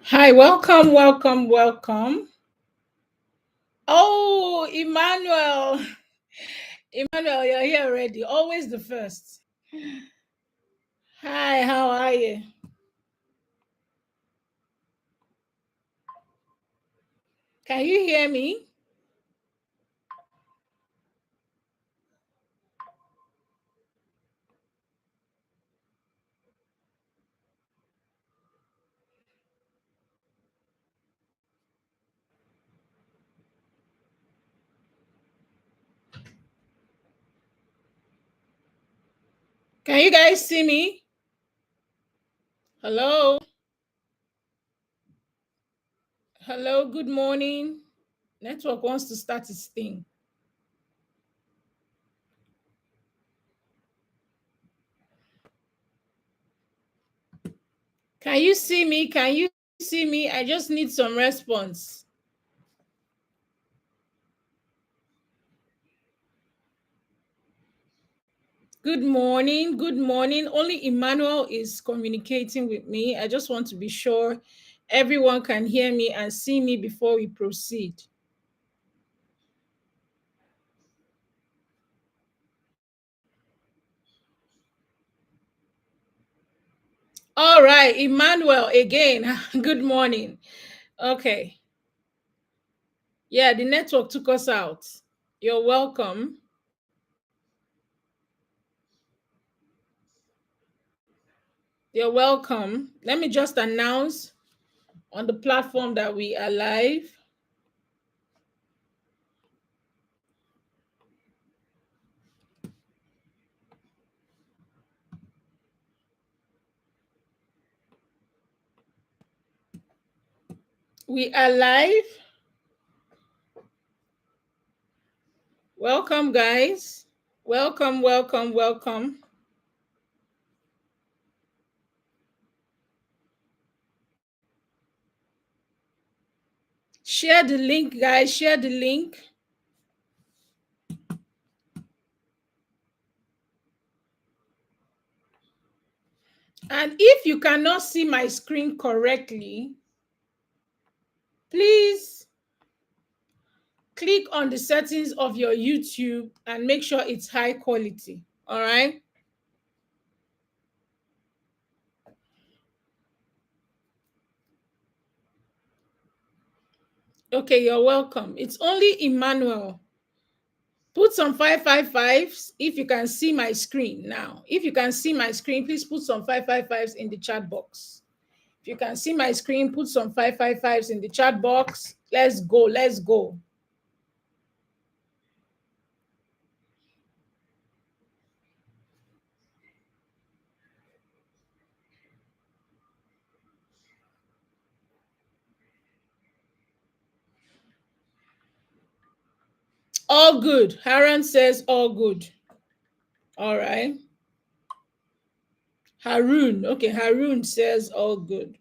Hi, welcome, welcome, welcome. Oh, Emmanuel. Emmanuel, you're here already. Always the first. Hi, how are you? Can you hear me? Can you guys see me? Hello? Hello, good morning. Network wants to start its thing. Can you see me? Can you see me? I just need some response. Good morning. Good morning. Only Emmanuel is communicating with me. I just want to be sure everyone can hear me and see me before we proceed. All right, Emmanuel again. Good morning. Okay. Yeah, the network took us out. You're welcome. You're welcome. Let me just announce on the platform that we are live. We are live. Welcome, guys. Welcome, welcome, welcome. Share the link, guys. Share the link. And if you cannot see my screen correctly, please click on the settings of your YouTube and make sure it's high quality. All right. Okay, you're welcome. It's only Emmanuel. Put some 555s if you can see my screen now. If you can see my screen, please put some 555s in the chat box. If you can see my screen, put some 555s in the chat box. Let's go. Let's go. All good. Haran says all good. All right. Harun. Okay, Harun says all good.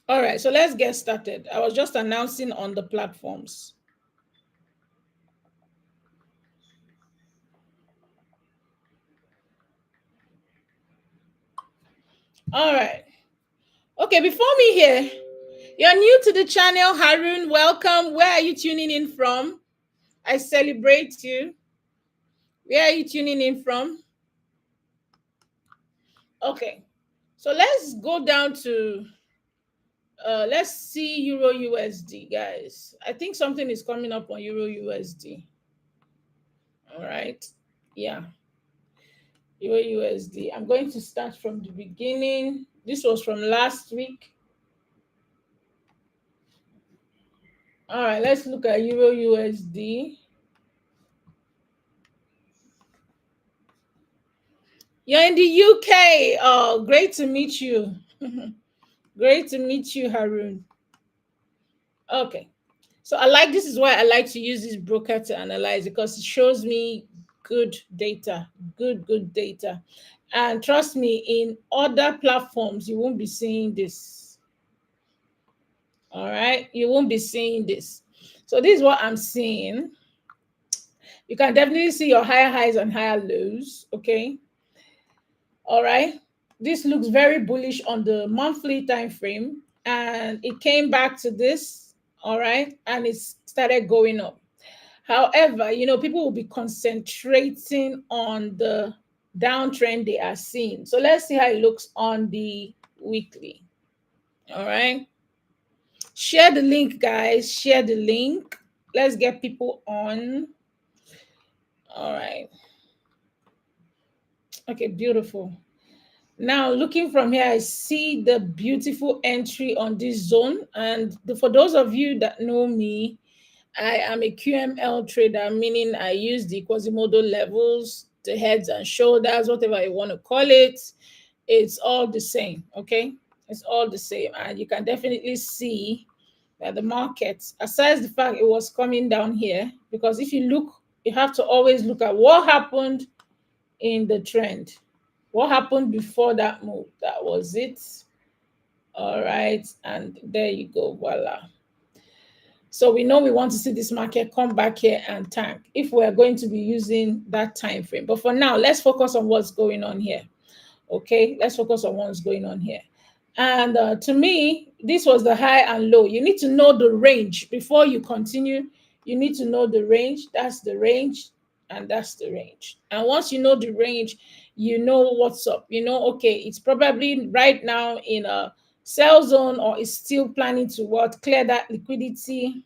All right, so let's get started. I was just announcing on the platforms. All right. Okay, before me here, you're new to the channel, Harun. Welcome. Where are you tuning in from? I celebrate you. Where are you tuning in from? Okay, so let's go down to let's see Euro USD, guys. I think something is coming up on Euro USD. All right, yeah, Euro USD. I'm going to start from the beginning. This was from last week. All right, let's look at Euro USD. You're in the UK. Oh, great to meet you. Great to meet you, Harun. Okay. So this is why I like to use this broker to analyze, because it shows me good data, good data. And trust me, in other platforms, you won't be seeing this. All right. You won't be seeing this. So this is what I'm seeing. You can definitely see your higher highs and higher lows. Okay. All right. This looks very bullish on the monthly time frame, and it came back to this. All right. And it started going up. However, people will be concentrating on the downtrend they are seeing. So let's see how it looks on the weekly. All right. Share the link, guys. Share the link. Let's get people on. All right. Okay, beautiful. Now, looking from here, I see the beautiful entry on this zone. And for those of you that know me, I am a QML trader, meaning I use the Quasimodo levels, the heads and shoulders, whatever you want to call it. It's all the same, okay? It's all the same. And you can definitely see that the market, aside the fact it was coming down here, because if you look, you have to always look at what happened in the trend. What happened before that move? That was it. All right. And there you go. Voila. So we know we want to see this market come back here and tank if we're going to be using that time frame. But for now, let's focus on what's going on here. Okay, let's focus on what's going on here. And to me, this was the high and low. You need to know the range before you continue. You need to know the range. That's the range, and that's the range. And once you know the range, you know what's up. You know, okay, it's probably right now in a sell zone, or is still planning to what, clear that liquidity.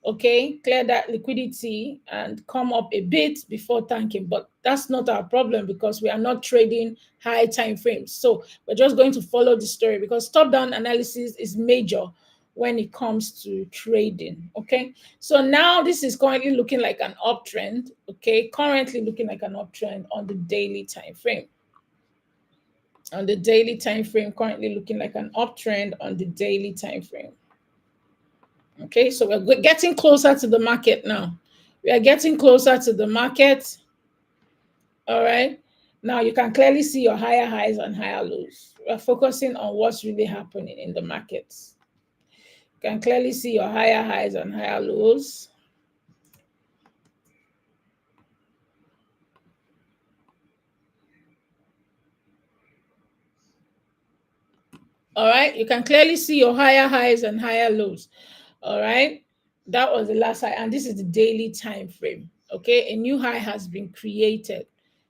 Okay, clear that liquidity and come up a bit before tanking. But that's not our problem, because we are not trading high time frames. So we're just going to follow the story, because top down analysis is major when it comes to trading. Okay, so now this is currently looking like an uptrend. Okay, currently looking like an uptrend on the daily time frame. On the daily time frame, currently looking like an uptrend on the daily time frame. Okay, so we're getting closer to the market now. We are getting closer to the market. All right. Now you can clearly see your higher highs and higher lows. We're focusing on what's really happening in the markets. You can clearly see your higher highs and higher lows. All right. You can clearly see your higher highs and higher lows. All right. That was the last high, and this is the daily time frame. Okay. A new high has been created.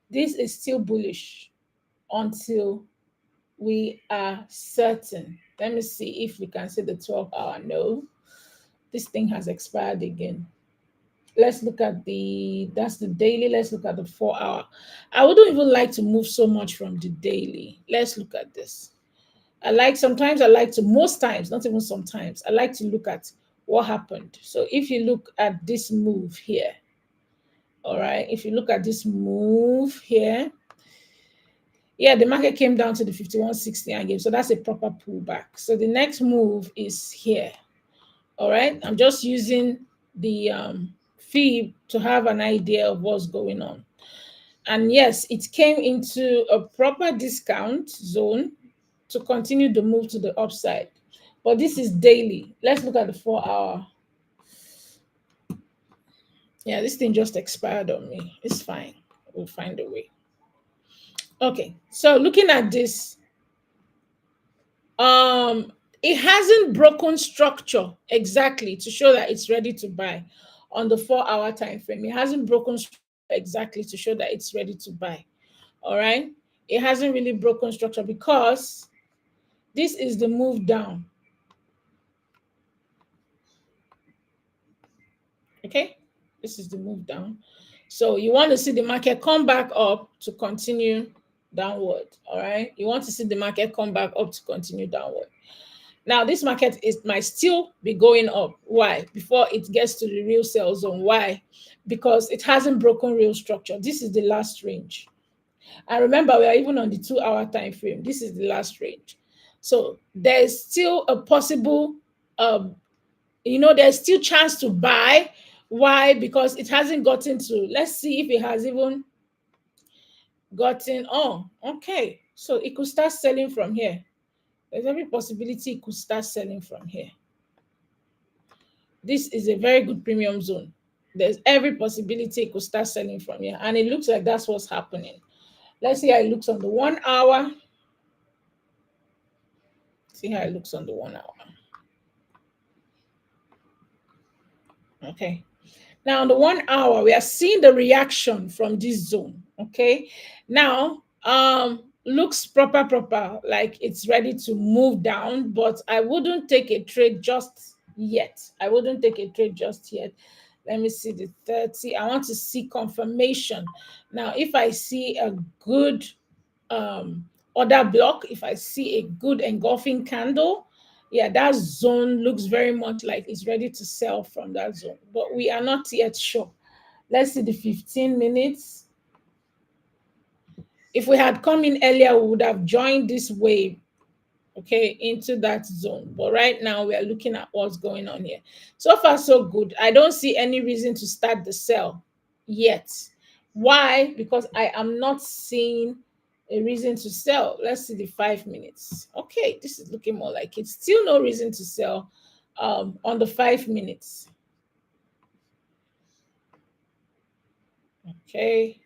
This is still bullish until we are certain. Let me see if we can see the 12-hour. No, this thing has expired again. Let's look at that's the daily. Let's look at the 4-hour. I wouldn't even like to move so much from the daily. Let's look at this. Most times, not even sometimes, I like to look at what happened. So if you look at this move here, all right, if you look at this move here, yeah, the market came down to the 51.60 again. So that's a proper pullback. So the next move is here. All right. I'm just using the fib to have an idea of what's going on. And yes, it came into a proper discount zone to continue the move to the upside. But this is daily. Let's look at the 4-hour. Yeah, this thing just expired on me. It's fine. We'll find a way. Okay. So looking at this, it hasn't broken structure exactly to show that it's ready to buy on the 4-hour time frame. It hasn't broken exactly to show that it's ready to buy. All right, it hasn't really broken structure because this is the move down. Okay, this is the move down. So you want to see the market come back up to continue downward. All right, you want to see the market come back up to continue downward. Now, this market might still be going up. Why? Before it gets to the real sell zone. Why? Because it hasn't broken real structure. This is the last range. And remember, we are even on the 2-hour time frame. This is the last range. So there's still a possible, there's still chance to buy. Why? Because it hasn't gotten to, let's see if it has even gotten, okay. So it could start selling from here. There's every possibility it could start selling from here. This is a very good premium zone. There's every possibility it could start selling from here. And it looks like that's what's happening. Let's see how it looks on the 1 hour. See how it looks on the 1 hour. Okay. Now, on the 1 hour, we are seeing the reaction from this zone. Okay. Now, looks proper, like it's ready to move down, but I wouldn't take a trade just yet. I wouldn't take a trade just yet. Let me see the 30. I want to see confirmation. Now, if I see a good order block, if I see a good engulfing candle, yeah, that zone looks very much like it's ready to sell from that zone, but we are not yet sure. Let's see the 15 minutes. If we had come in earlier, we would have joined this wave, okay, into that zone. But right now, we are looking at what's going on here. So far, so good. I don't see any reason to start the sell yet. Why? Because I am not seeing a reason to sell. Let's see the 5 minutes. Okay, this is looking more like it's still no reason to sell on the 5 minutes. Okay.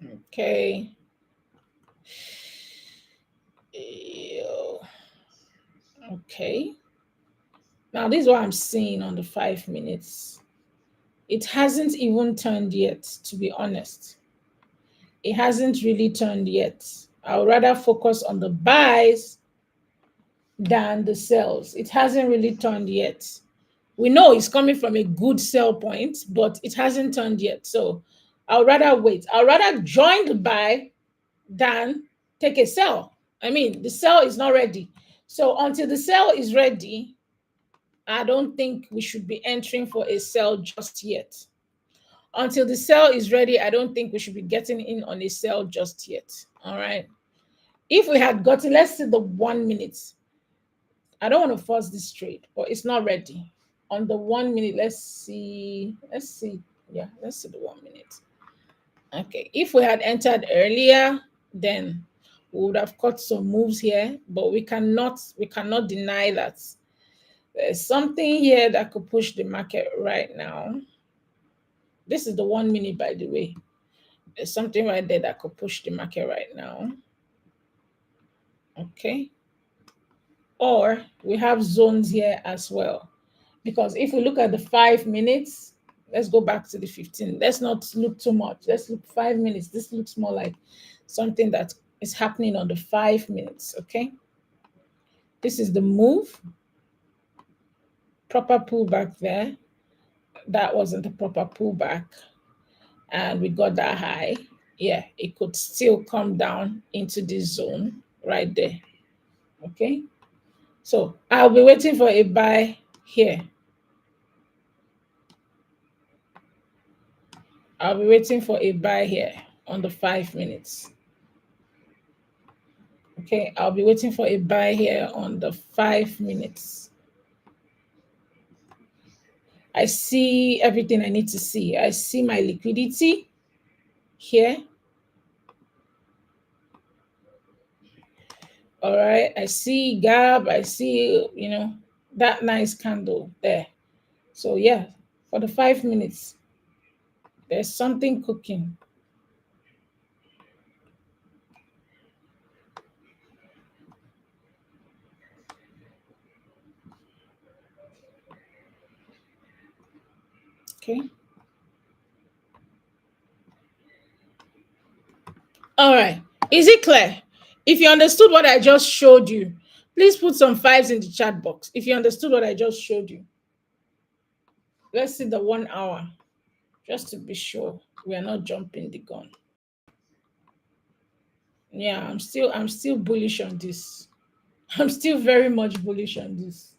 Okay. Okay. Now, this is what I'm seeing on the 5 minutes. It hasn't even turned yet, to be honest. It hasn't really turned yet. I would rather focus on the buys than the sells. It hasn't really turned yet. We know it's coming from a good sell point, but it hasn't turned yet. So I would rather wait. I would rather join the buy than take a sell. I mean, the sell is not ready. So until the sell is ready, I don't think we should be entering for a sell just yet. Until the sell is ready, I don't think we should be getting in on a sell just yet. All right. If we had gotten, let's see the 1 minute. I don't want to force this trade, but it's not ready. On the 1 minute, let's see. Yeah, let's see the 1 minute. Okay. If we had entered earlier, then we would have caught some moves here, but we cannot deny that there's something here that could push the market right now. This is the 1 minute, by the way. There's something right there that could push the market right now. Okay. Or we have zones here as well. Because if we look at the 5 minutes, let's go back to the 15. Let's not look too much. Let's look 5 minutes. This looks more like something that is happening on the 5 minutes. Okay. This is the move. Proper pullback there. That wasn't a proper pullback. And we got that high. Yeah, it could still come down into this zone right there. Okay. So I'll be waiting for a buy here. I'll be waiting for a buy here on the 5 minutes. Okay, I'll be waiting for a buy here on the 5 minutes. I see everything I need to see. I see my liquidity here. All right, I see gap. I see, that nice candle there. So yeah, for the 5 minutes, there's something cooking. Okay. All right. Is it clear? If you understood what I just showed you, please put some fives in the chat box. If you understood what I just showed you. Let's see the 1 hour, just to be sure we are not jumping the gun. Yeah, I'm still bullish on this. I'm still very much bullish on this.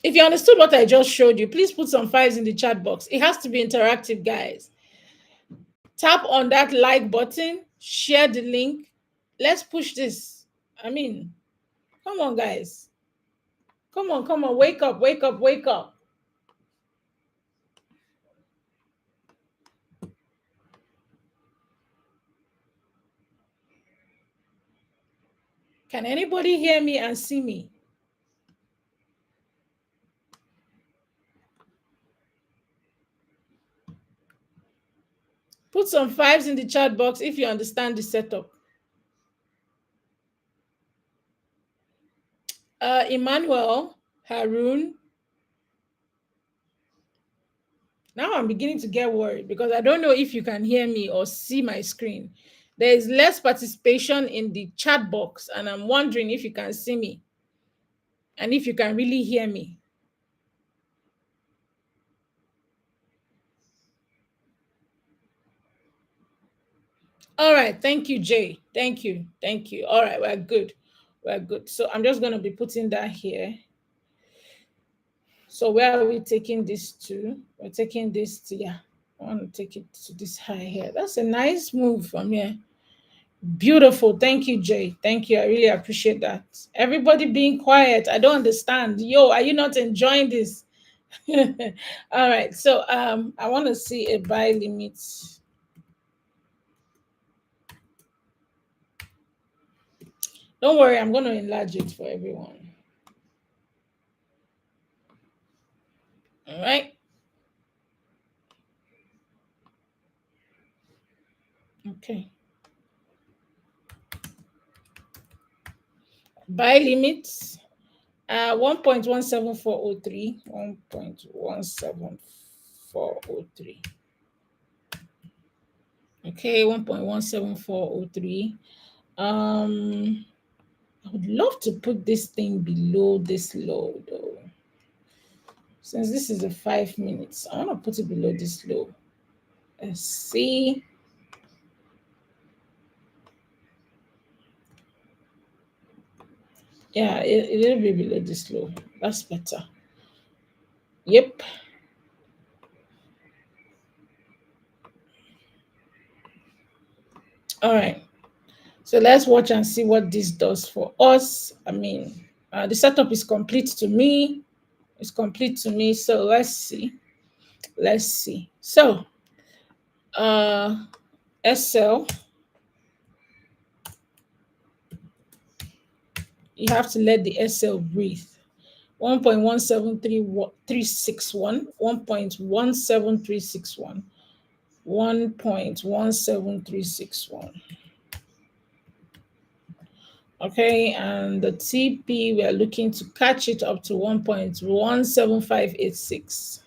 If you understood what I just showed you, please put some fives in the chat box. It has to be interactive, guys. Tap on that like button, share the link. Let's push this. I mean, come on, guys. Come on. Wake up, wake up, wake up. Can anybody hear me and see me? Put some fives in the chat box if you understand the setup. Emmanuel, Harun. Now I'm beginning to get worried because I don't know if you can hear me or see my screen. There is less participation in the chat box, and I'm wondering if you can see me and if you can really hear me. All right. Thank you, Jay. Thank you. Thank you. All right. We're good. We're good. So I'm just going to be putting that here. So where are we taking this to? We're taking this to, yeah, I want to take it to this high here. That's a nice move from here. Beautiful. Thank you, Jay. Thank you. I really appreciate that. Everybody being quiet. I don't understand. Yo, are you not enjoying this? All right. So I want to see a buy limit. Don't worry, I'm going to enlarge it for everyone. All right. Okay. Buy limits 1.17403. 1.17403. Okay, 1.17403. I would love to put this thing below this low though. Since this is a 5 minutes, I want to put it below this low. Let's see. Yeah, it'll be below this low. That's better. Yep. All right. So let's watch and see what this does for us. I mean, the setup is complete to me. It's complete to me. So let's see. Let's see. So, SL, you have to let the SL breathe. 1.17361, 1.17361, 1.17361. Okay, and the TP, we are looking to catch it up to 1.17586.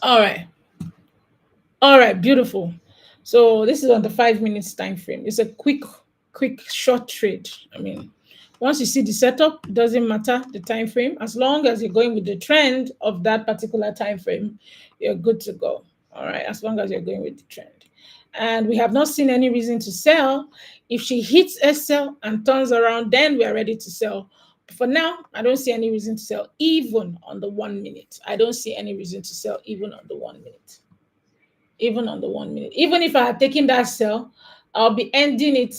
All right. All right, beautiful. So this is on the 5 minutes time frame. It's a quick, short trade. I mean, once you see the setup, it doesn't matter the time frame. As long as you're going with the trend of that particular time frame, you're good to go. All right, as long as you're going with the trend. And we have not seen any reason to sell. If she hits SL and turns around, then we are ready to sell. But for now, I don't see any reason to sell even on the 1 minute. I don't see any reason to sell even on the 1 minute. Even on the 1 minute. Even if I had taken that sell, I'll be ending it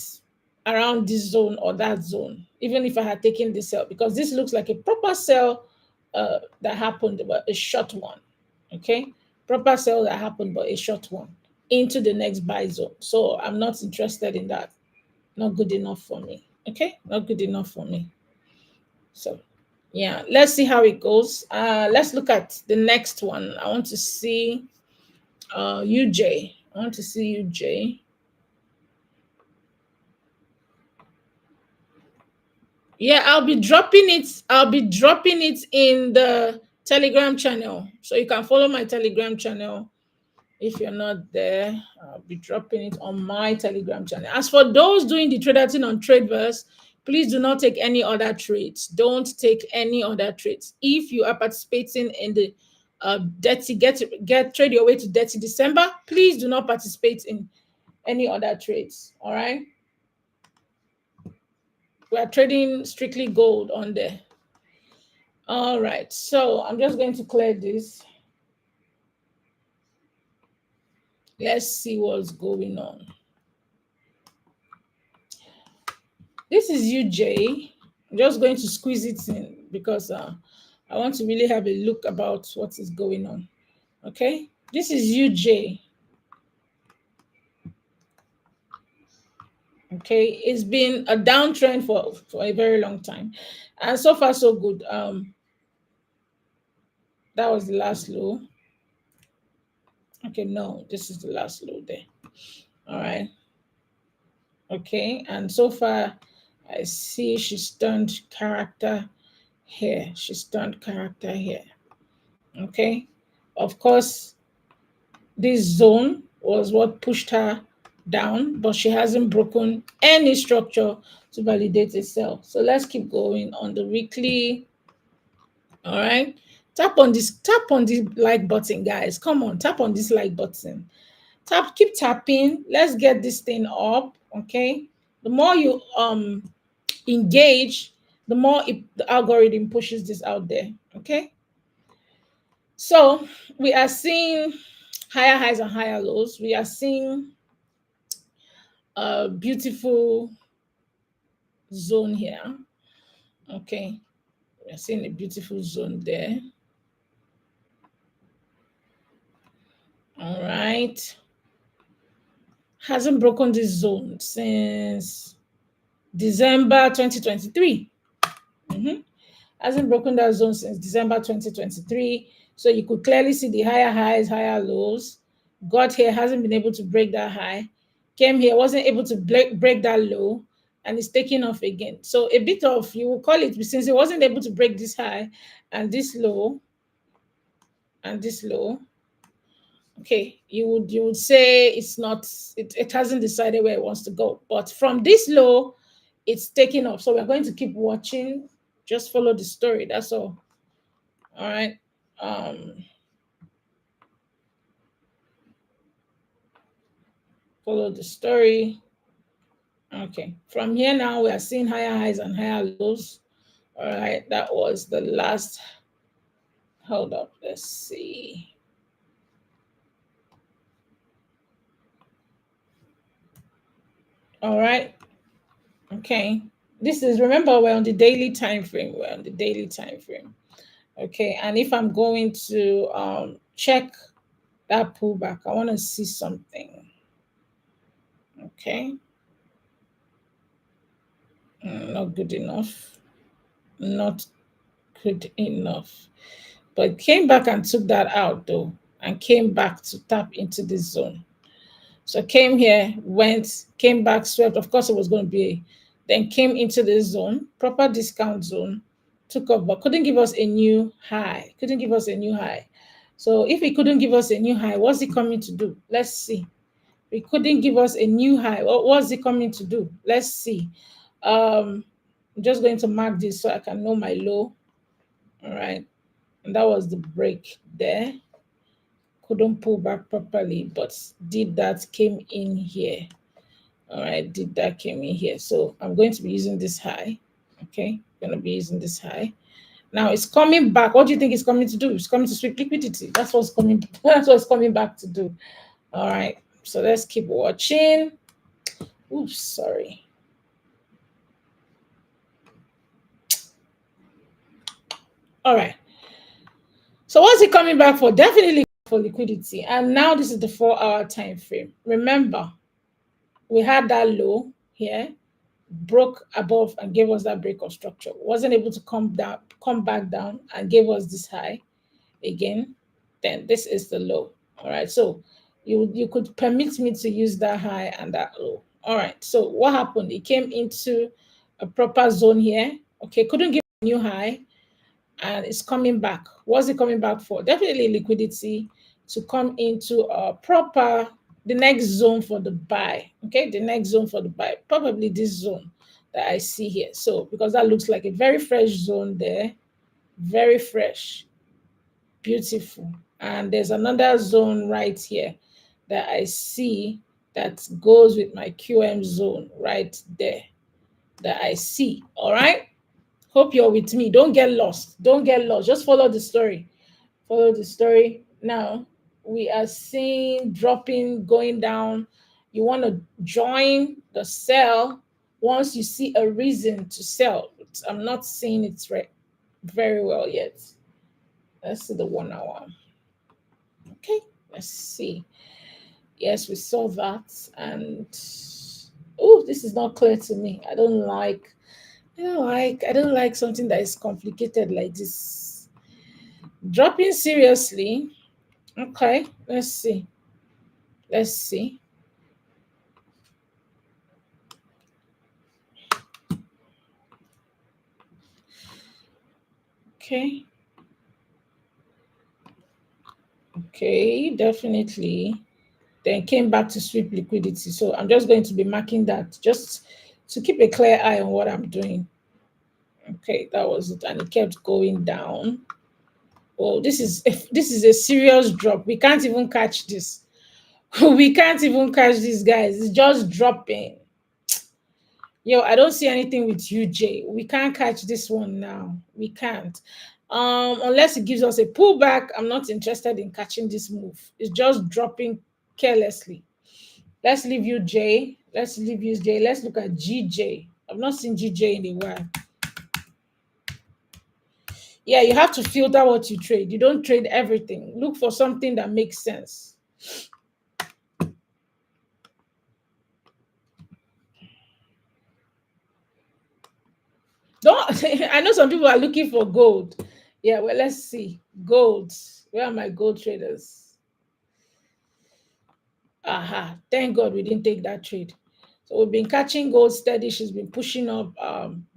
around this zone or that zone, even if I had taken the sell, because this looks like a proper sell that happened, but a short one. Okay. Proper sell that happened, but a short one into the next buy zone. So I'm not interested in that. Not good enough for me. Okay. Not good enough for me. So yeah, let's see how it goes. Let's look at the next one. I want to see UJ. I want to see UJ. Yeah, I'll be dropping it. I'll be dropping it in the Telegram channel. So you can follow my Telegram channel. If you're not there, I'll be dropping it on my Telegram channel. As for those doing the trader thing on Tradeverse, please do not take any other trades. Don't take any other trades. If you are participating in the dirty get trade your way to dirty December, please do not participate in any other trades. All right. We are trading strictly gold on there. All right. So I'm just going to clear this. Let's see what's going on. This is UJ. I'm just going to squeeze it in because I want to really have a look about what is going on. Okay. This is UJ. Okay, it's been a downtrend for a very long time, and so far so good. That was the last low. Okay, no, this is the last low there. All right. Okay, and so far I see she's turned character here. She's turned character here. Okay, of course, this zone was what pushed her down, but she hasn't broken any structure to validate itself. So let's keep going on the weekly. All right, tap on this like button, guys. Come on, tap on this like button. Keep tapping. Let's get this thing up. Okay, the more you engage, the more the algorithm pushes this out there. Okay, so we are seeing higher highs and higher lows. We are seeing a beautiful zone here. Okay, we are seeing a beautiful zone there. All right, hasn't broken this zone since December 2023. Hasn't broken that zone since December 2023. So you could clearly see the higher highs, higher lows. Got here, hasn't been able to break that high. Came here, wasn't able to break that low, and it's taking off again. So a bit of, you will call it, since it wasn't able to break this high and this low and this low. Okay, you would say it's not, it hasn't decided where it wants to go. But from this low, it's taking off. So we're going to keep watching. Just follow the story. That's all. All right. Follow the story. Okay. From here now, we are seeing higher highs and higher lows. All right. That was the last. Hold up. Let's see. All right. Okay. This is, remember, we're on the daily time frame. We're on the daily time frame. Okay. And if I'm going to check that pullback, I want to see something. Okay. Not good enough. Not good enough. But came back and took that out though, and came back to tap into this zone. So came here, came back, swept. Of course, it was going to be, then came into this zone, proper discount zone, took off, but couldn't give us a new high. Couldn't give us a new high. So if he couldn't give us a new high, what's he coming to do? Let's see. He couldn't give us a new high. What's he coming to do? Let's see. I'm just going to mark this so I can know my low. All right. And that was the break there. Couldn't pull back properly, but did that, came in here. All right, did that, came in here. So I'm going to be using this high. Okay, going to be using this high. Now it's coming back. What do you think it's coming to do? It's coming to sweep liquidity. That's what's coming. That's what it's coming back to do. All right. So let's keep watching. Oops, sorry. All right. So what's it coming back for? Definitely for liquidity. And now this is the 4-hour time frame. Remember, we had that low here, broke above and gave us that break of structure. Wasn't able to come back down and gave us this high again. Then this is the low. All right. So you could permit me to use that high and that low. All right. So what happened? It came into a proper zone here. Okay, couldn't give a new high, and it's coming back. What's it coming back for? Definitely liquidity to come into a proper, the next zone for the buy. Okay, the next zone for the buy, probably this zone that I see here. So because that looks like a very fresh zone there, very fresh, beautiful. And there's another zone right here that I see that goes with my QM zone right there that I see. All right. Hope you're with me. Don't get lost. Don't get lost. Just follow the story. Follow the story. Now, we are seeing dropping, going down. You want to join the sell once you see a reason to sell. I'm not seeing it very well yet. Let's see the 1 hour. Okay, Let's see. Yes, we saw that. And oh, this is not clear to me. I don't like something that is complicated like this. Dropping seriously. Okay, let's see. Let's see. Okay. Okay, definitely. Then came back to sweep liquidity. So I'm just going to be marking that just to keep a clear eye on what I'm doing. Okay, that was it. And it kept going down. Oh, this is a serious drop. We can't even catch this. We can't even catch these guys. It's just dropping. Yo, I don't see anything with UJ. We can't catch this one now. We can't. Unless it gives us a pullback, I'm not interested in catching this move. It's just dropping carelessly. Let's leave UJ. Let's leave UJ. Let's look at GJ. I've not seen GJ in a while. Yeah, you have to filter what you trade. You don't trade everything. Look for something that makes sense. Don't I know some people are looking for gold. Yeah, well, let's see. Gold. Where are my gold traders? Aha. Thank God we didn't take that trade. So we've been catching gold steady. She's been pushing up.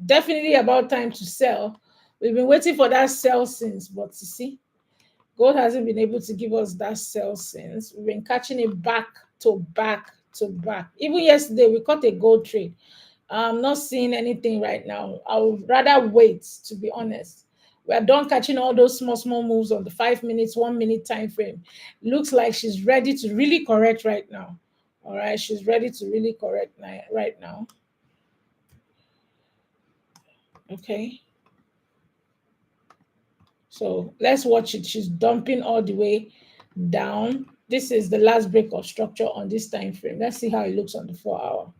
Definitely about time to sell. We've been waiting for that sell since, but you see, gold hasn't been able to give us that sell since. We've been catching it back to back to back. Even yesterday, we caught a gold trade. I'm not seeing anything right now. I would rather wait, to be honest. We are done catching all those small, small moves on the 5 minutes, 1 minute time frame. Looks like she's ready to really correct right now. All right, she's ready to really correct right now. Okay. So let's watch it. She's dumping all the way down. This is the last break of structure on this time frame. Let's see how it looks on the 4 hour.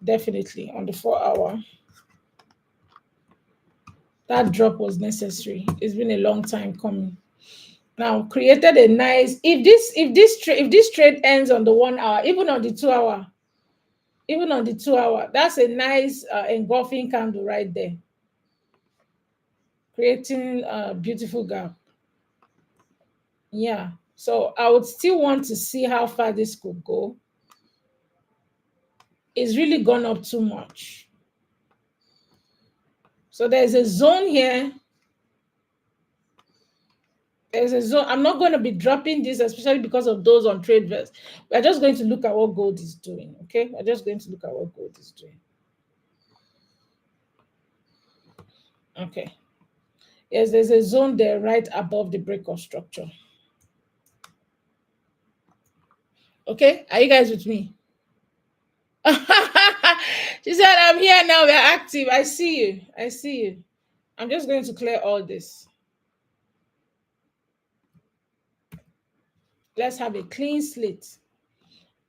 Definitely on the 4 hour. That drop was necessary. It's been a long time coming. Now created a nice. If this trade ends on the 1 hour, even on the 2 hour, that's a nice engulfing candle right there, creating a beautiful gap. Yeah. So I would still want to see how far this could go. It's really gone up too much. So there's a zone here. There's a zone. I'm not going to be dropping this, especially because of those on TradeVest. We're just going to look at what gold is doing. Okay, we're just going to look at what gold is doing. Okay. Yes, there's a zone there right above the break of structure. Okay, are you guys with me? She said, I'm here now. We're active. I see you. I see you. I'm just going to clear all this. Let's have a clean slate.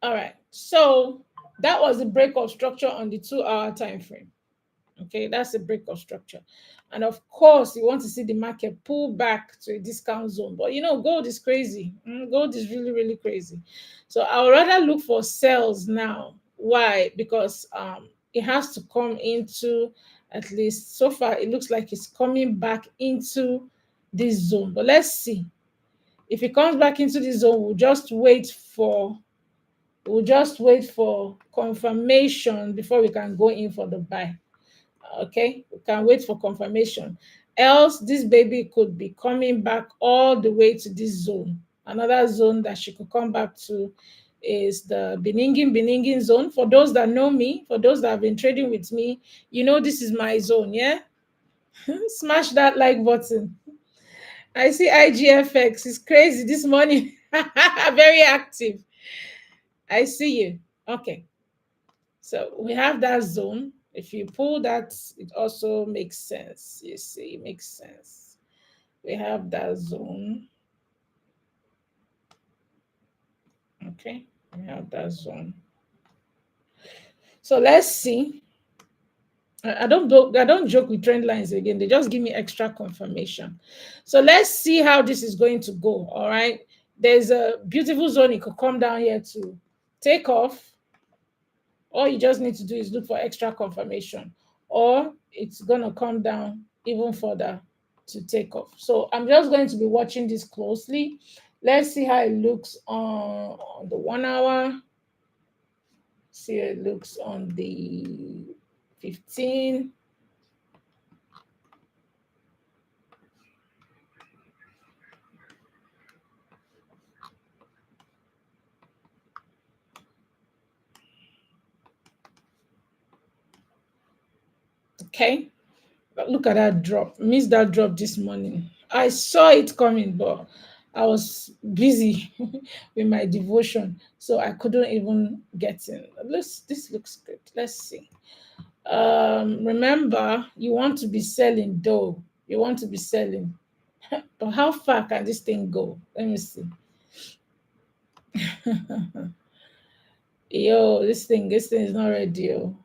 All right. So that was the break of structure on the 2 hour time frame. Okay, that's a break of structure. And of course, you want to see the market pull back to a discount zone. But you know, gold is crazy. Gold is really, really crazy. So I would rather look for sales now. Why? Because it has to come into, at least so far, it looks like it's coming back into this zone. But let's see. If it comes back into this zone, we'll just wait for confirmation before we can go in for the buy. Okay, we can wait for confirmation. Else, this baby could be coming back all the way to this zone. Another zone that she could come back to is the Beningin zone. For those that know me, for those that have been trading with me, you know this is my zone, yeah? Smash that like button. I see IGFX. It's crazy this morning. Very active. I see you. Okay. So we have that zone. If you pull that, it also makes sense. You see, it makes sense. We have that zone. Okay, we have that zone. So let's see. I don't joke with trend lines again. They just give me extra confirmation. So let's see how this is going to go. All right. there's a beautiful zone. It could come down here to take off. All you just need to do is look for extra confirmation, or it's going to come down even further to take off. So I'm just going to be watching this closely. Let's see how it looks on the 1 hour. See how it looks on the 15. Okay. Look at that drop. Missed that drop this morning. I saw it coming, but I was busy with my devotion, so I couldn't even get in. This looks good. Let's see. Remember, you want to be selling though. You want to be selling. But how far can this thing go? Let me see. Yo, this thing is not ready. Yo.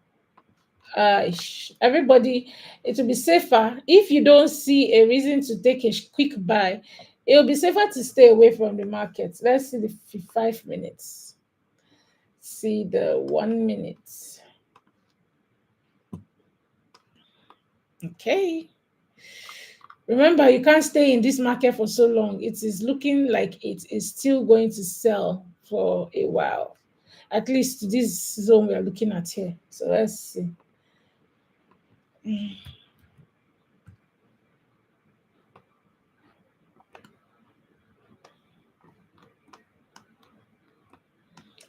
Everybody, it will be safer if you don't see a reason to take a quick buy. It will be safer to stay away from the market. Let's see the 5 minutes. See the 1 minute. Okay. Remember, you can't stay in this market for so long. It is looking like it is still going to sell for a while. At least this zone we are looking at here. So let's see.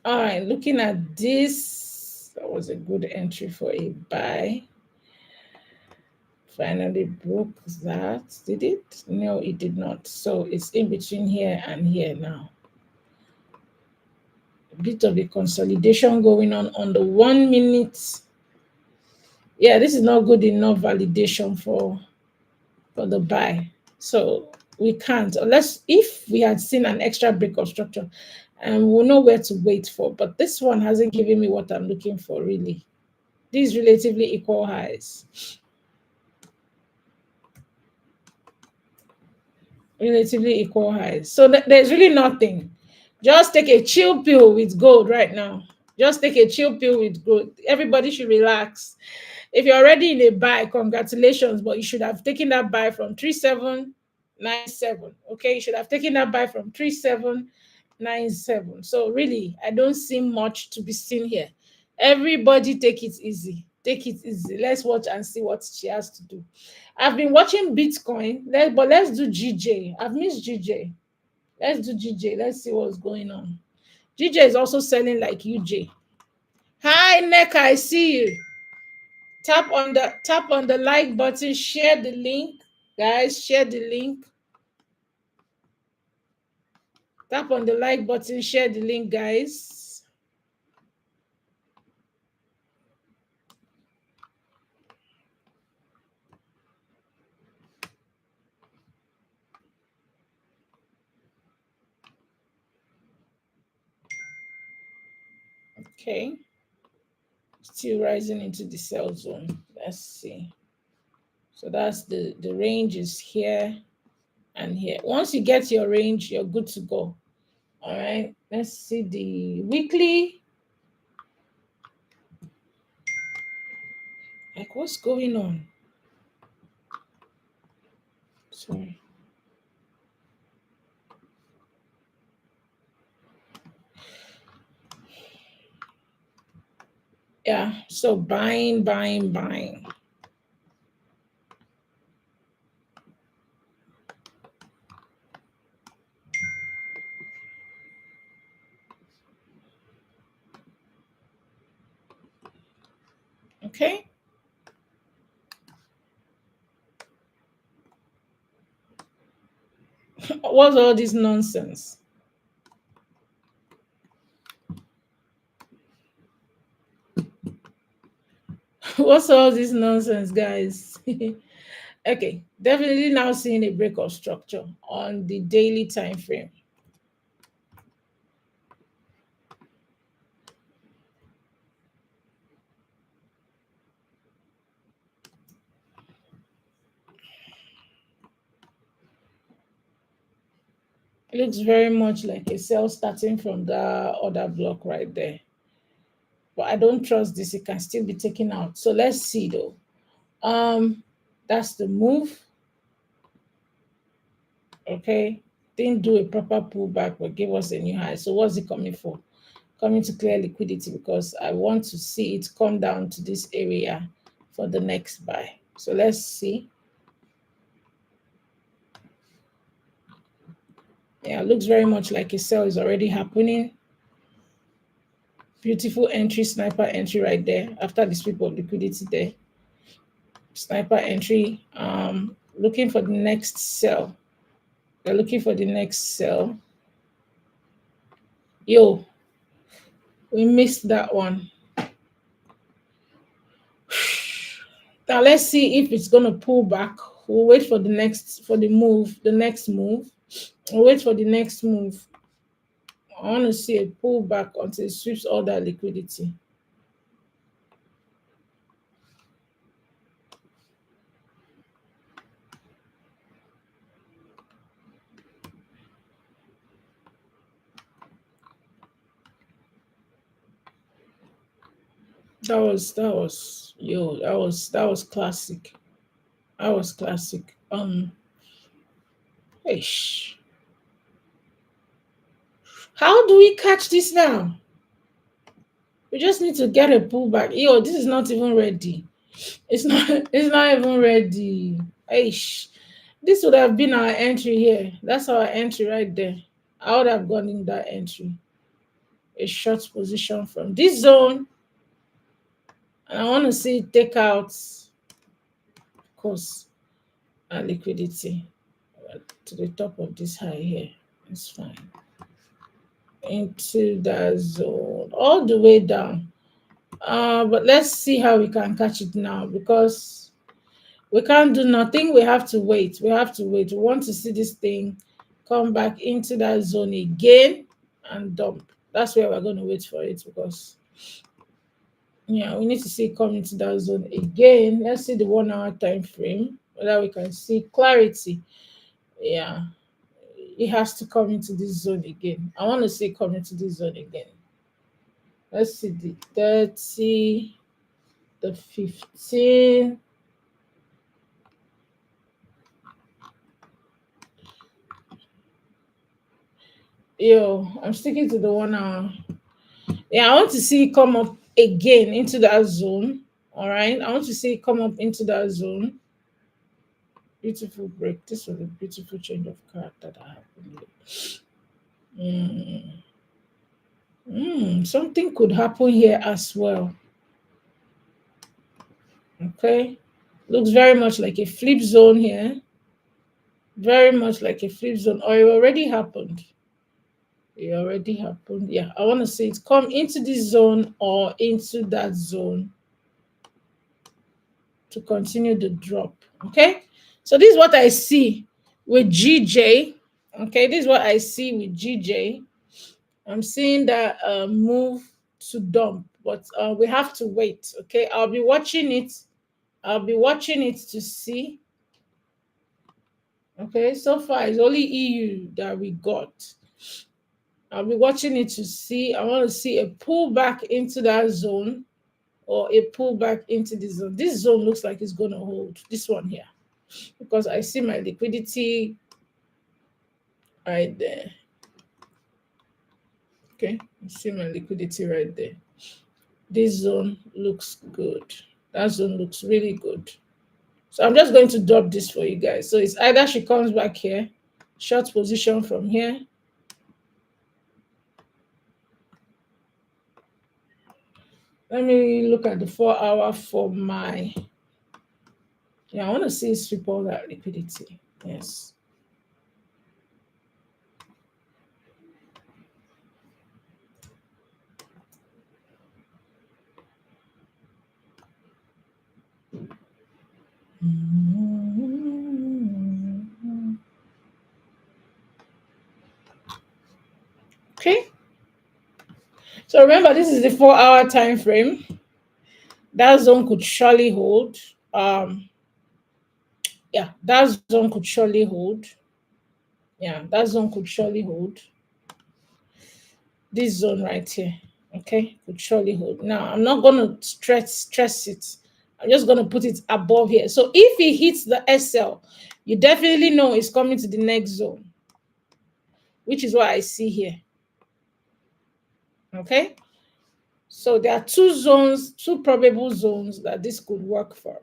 All right, looking at this, that was a good entry for a buy. Finally broke that. Did it? No, it did not. So it's in between here and here now. A bit of a consolidation going on the 1 minute. Yeah, this is not good enough validation for the buy. So we can't, unless if we had seen an extra break of structure, and we'll know where to wait for. But this one hasn't given me what I'm looking for, really. These relatively equal highs. Relatively equal highs. So there's really nothing. Just take a chill pill with gold right now. Just take a chill pill with gold. Everybody should relax. If you're already in a buy, congratulations, but you should have taken that buy from 3797. Okay, you should have taken that buy from 3797. So really, I don't see much to be seen here. Everybody take it easy. Take it easy. Let's watch and see what she has to do. I've been watching Bitcoin, but let's do GJ. I've missed GJ. Let's do GJ. Let's see what's going on. GJ is also selling like UJ. Hi, Neka, I see you. Tap on the like button, share the link. Guys, share the link. Tap on the like button, share the link, guys. Okay. Still rising into the sell zone. Let's see. So that's the range is here and here. Once you get your range, you're good to go. All right. Let's see the weekly. Like, what's going on? Sorry. Yeah. So buying, buying, buying. Okay. What's all this nonsense? What's all this nonsense, guys? Okay, definitely now seeing a break of structure on the daily time frame. Looks very much like a sell starting from the other block right there. But I don't trust this. It can still be taken out. So let's see though. That's the move. Okay. Didn't do a proper pullback, but gave us a new high. So what's it coming for? Coming to clear liquidity because I want to see it come down to this area for the next buy. So let's see. Yeah, it looks very much like a sell is already happening. Beautiful entry, sniper entry right there after the sweep of liquidity there. Sniper entry. Looking for the next sell. They're looking for the next sell. Yo, we missed that one. Now let's see if it's gonna pull back. We'll wait for the next next move. We'll wait for the next move. I want to see a pullback until it sweeps all that liquidity. That was classic. That was classic. Ish. How do we catch this now? We just need to get a pullback. Yo, this is not even ready. It's not it's not even ready. Ish. This would have been our entry here. That's our entry right there. I would have gone in that entry. A short position from this zone. And I want to see it take out, of course, liquidity to the top of this high here. It's fine. Into that zone, all the way down. But let's see how we can catch it now because we can't do nothing. We have to wait. We have to wait. We want to see this thing come back into that zone again and dump. That's where we're going to wait for it because yeah, we need to see it come into that zone again. Let's see the 1 hour time frame whether we can see clarity. Yeah, it has to come into this zone again. I want to see it come into this zone again. Let's see the 30, the 15. Yo, I'm sticking to the 1 hour. Yeah, I want to see it come up again into that zone. All right, I want to see it come up into that zone. Beautiful break. This was a beautiful change of character that happened. Something could happen here as well. Okay, looks very much like a flip zone here. Very much like a flip zone, or it already happened. It already happened. Yeah, I want to see it come into this zone or into that zone to continue the drop. Okay, so this is what I see with GJ. Okay, this is what I see with GJ. I'm seeing that move to dump, but we have to wait. Okay, I'll be watching it. I'll be watching it to see. Okay, so far it's only EU that we got. I'll be watching it to see. I want to see a pullback into that zone or a pullback into this zone. This zone looks like it's going to hold. This one here, because I see my liquidity right there. Okay, I see my liquidity right there. This zone looks good. That zone looks really good. So I'm just going to drop this for you guys. So it's either she comes back here, short position from here. Let me look at the 4 hour for my. Yeah, I want to see it sweep all that liquidity. Yes. Okay. So remember, this is the 4 hour time frame. That zone could surely hold. Yeah, that zone could surely hold. Yeah, that zone could surely hold. This zone right here, okay, could surely hold. Now, I'm not going to stress it. I'm just going to put it above here. So if it hits the SL, you definitely know it's coming to the next zone, which is what I see here. Okay. So there are two zones, two probable zones that this could work for.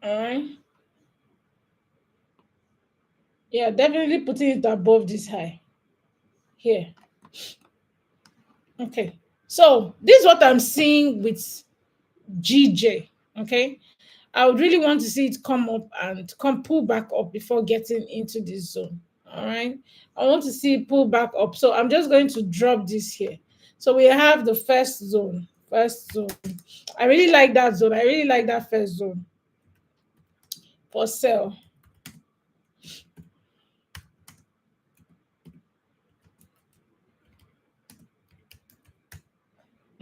All right. Yeah, definitely putting it above this high here. Okay. So this is what I'm seeing with GJ. Okay. I would really want to see it come up and come pull back up before getting into this zone. All right. I want to see it pull back up. So I'm just going to drop this here. So we have the first zone. First zone. I really like that zone. I really like that first zone for sale.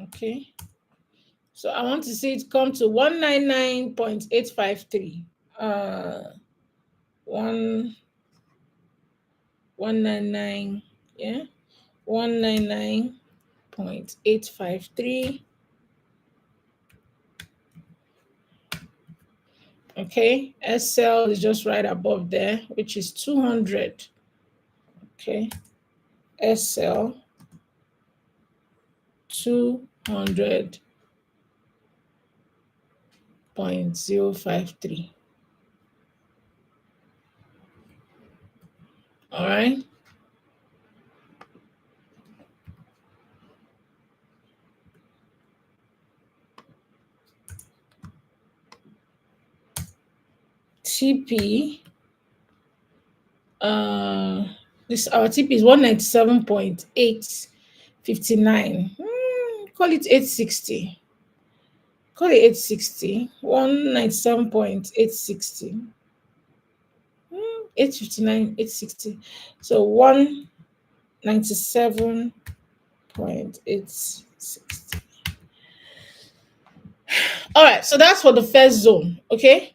Okay. So I want to see it come to 199.853. One 199, yeah. 199.853. Okay. SL is just right above there, which is 200. Okay. SL 200.053. All right. TP, uh this our TP is 197.859. Call it 860. Call it 860. 197.860. 859, 860. So 197.860. All right, so that's for the first zone. Okay.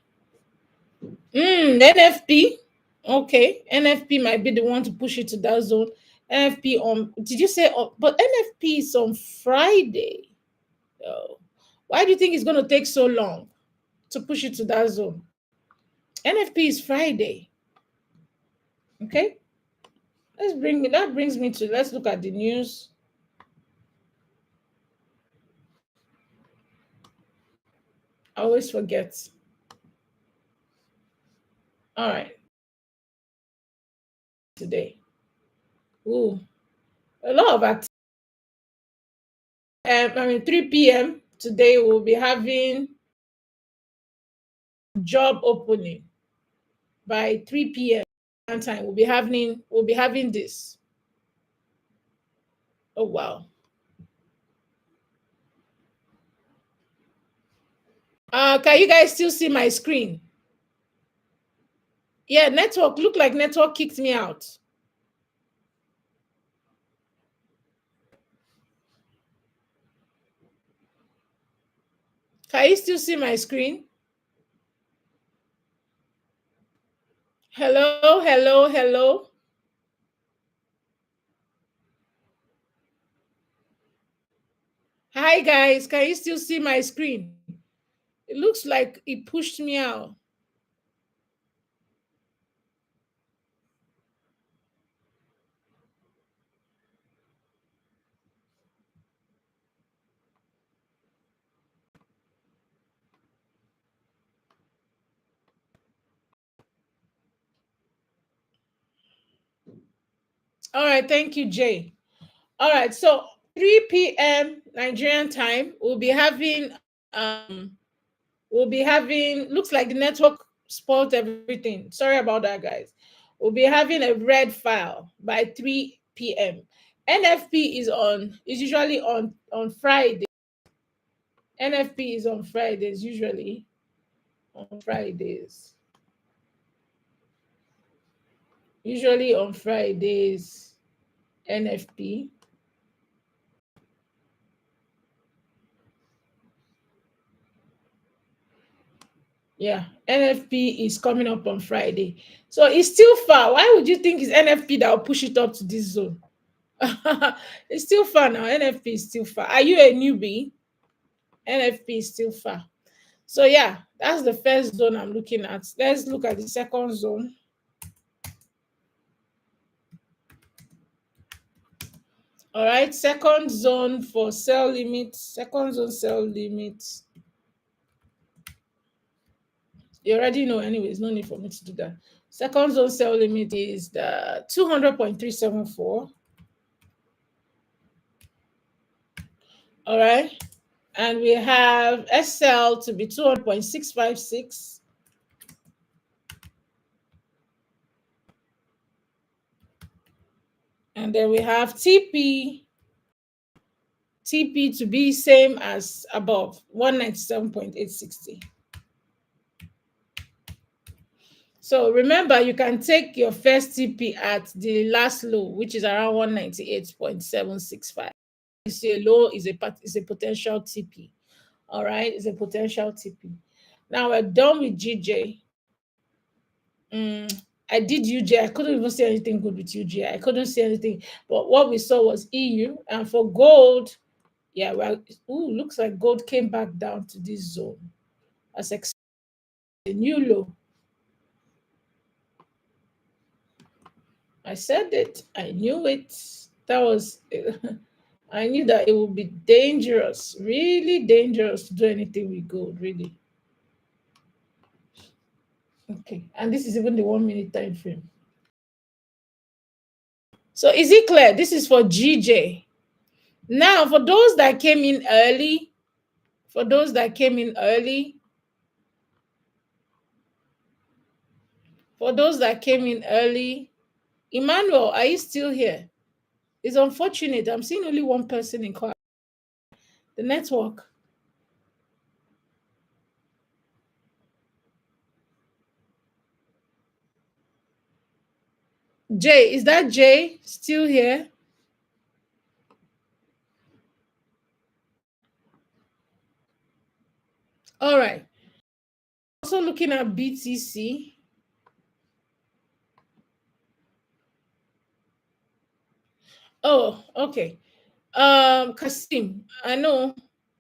NFP. Okay. NFP might be the one to push it to that zone. NFP on, did you say on, but NFP is on Friday. Oh. Why do you think it's going to take so long to push it to that zone? NFP is Friday. Okay. That brings me to, let's look at the news. I always forget. All right. Today. Ooh, a lot of activity. 3 p.m. today we'll be having job opening. By 3 p.m. time, we'll be having this. Oh wow. Can you guys still see my screen? Yeah, network. Look like network kicked me out. Can you still see my screen? Hello, hello, hello. Hi guys, can you still see my screen? It looks like it pushed me out. All right, thank you, Jay. All right, so 3 p.m. Nigerian time, we'll be having looks like the network spoiled everything. Sorry about that, guys. We'll be having a red file by 3 p.m. NFP is usually on Friday. NFP is on Fridays, usually on Fridays. Usually on Fridays, NFP. Yeah, NFP is coming up on Friday. So it's still far. Why would you think it's NFP that will push it up to this zone? It's still far now. NFP is still far. Are you a newbie? NFP is still far. So yeah, that's the first zone I'm looking at. Let's look at the second zone. All right, second zone for sell limit. Second zone sell limit. You already know, anyways, no need for me to do that. Second zone sell limit is the 200.374. All right. And we have SL to be 200.656. And then we have TP to be same as above, 197.860. So remember, you can take your first TP at the last low, which is around 198.765. You see a low is a potential TP. All right, it's a potential TP. Now we're done with GJ. I did UJ. I couldn't even see anything good with UJ. I couldn't see anything. But what we saw was EU. And for gold, yeah, well, looks like gold came back down to this zone as expected. A new low. I said it. I knew it. That was, I knew that it would be dangerous, really dangerous to do anything with gold, really. Okay. And this is even the 1 minute time frame. So is it clear? This is for GJ. Now, for those that came in early, for those that came in early, for those that came in early, Emmanuel, are you still here? It's unfortunate. I'm seeing only one person in class. The network. Jay, is that Jay still here? All right. Also looking at BTC. Oh, okay. Kasim, I know.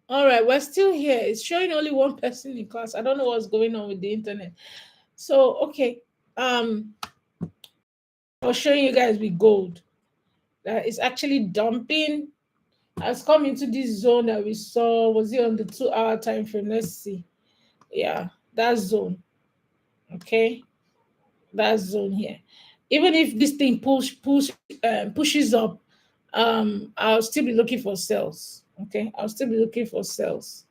All right, we're still here. It's showing only one person in class. I don't know what's going on with the internet. So, okay. I was showing you guys with gold that is actually dumping, has come into this zone that we saw. Was it on the 2 hour time frame? Let's see. Yeah, that zone. Okay, that zone here. Even if this thing pushes up, I'll still be looking for sales. Okay, I'll still be looking for sales.